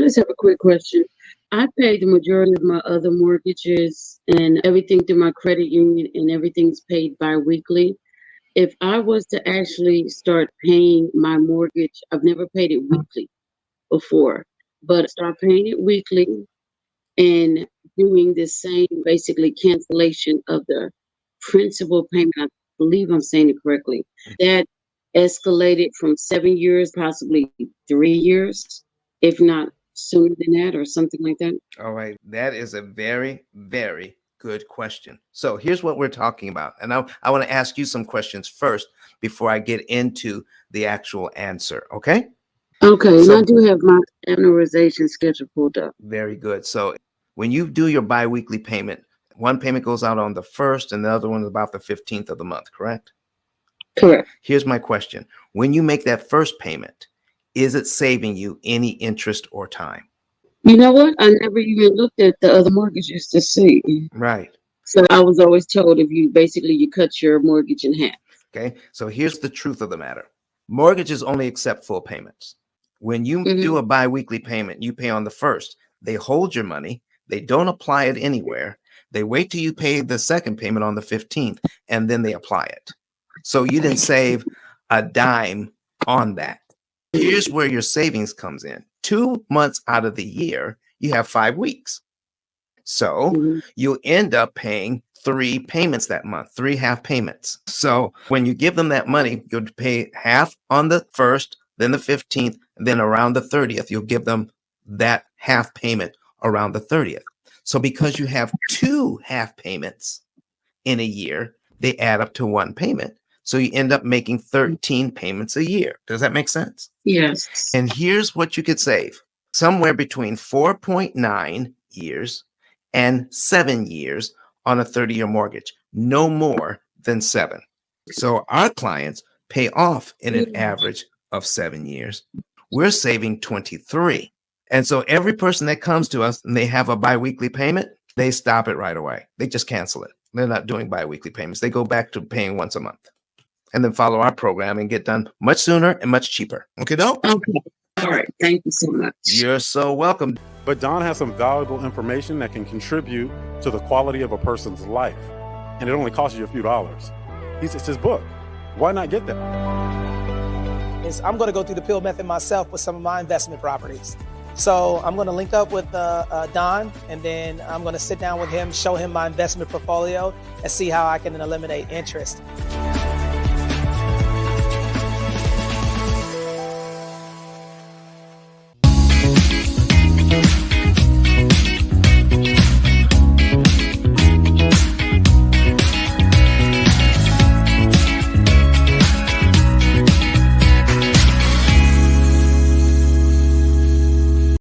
just have a quick question. I pay the majority of my other mortgages and everything through my credit union, and everything's paid bi-weekly. If I was to actually start paying my mortgage, I've never paid it weekly before, but start paying it weekly and doing the same basically cancellation of the principal payment. I believe I'm saying it correctly. That escalated from 7 years, possibly 3 years, if not sooner than that, or something like that. All right. That is a very, very good question. So here's what we're talking about. And I want to ask you some questions first before I get into the actual answer. Okay. Okay, and I So do have my amortization schedule pulled up. very good. So when you do your biweekly payment, one payment goes out on the 1st and the other one is about the 15th of the month, correct? Correct. Here's my question. When you make that first payment, is it saving you any interest or time? You know what? I never even looked at the other mortgages to see. Right. So I was always told if you basically you cut your mortgage in half. Okay. So here's the truth of the matter. Mortgages only accept full payments. When you do a biweekly payment, you pay on the 1st. They hold your money. They don't apply it anywhere. They wait till you pay the second payment on the 15th, and then they apply it. So you didn't save a dime on that. Here's where your savings comes in. 2 months out of the year, you have 5 weeks. So you'll end up paying 3 payments that month, 3 half payments. So when you give them that money, you'll pay half on the 1st, then the 15th, and then around the 30th, you'll give them that half payment around the 30th. So because you have 2 half payments in a year, they add up to 1 payment. So you end up making 13 payments a year. Does that make sense? Yes. And here's what you could save. Somewhere between 4.9 years and 7 years on a 30-year mortgage, no more than 7. So our clients pay off in an average of 7 years. We're saving 23. And so every person that comes to us and they have a biweekly payment, they stop it right away. They just cancel it. They're not doing biweekly payments. They go back to paying once a month and then follow our program and get done much sooner and much cheaper. Okay, dope? Okay. All right. Thank you so much. You're so welcome. But Don has some valuable information that can contribute to the quality of a person's life. And it only costs you a few dollars. It's his book. Why not get that? I'm going to go through the P.I.L.L method myself with some of my investment properties. So I'm going to link up with Don, and then I'm going to sit down with him, show him my investment portfolio, and see how I can eliminate interest.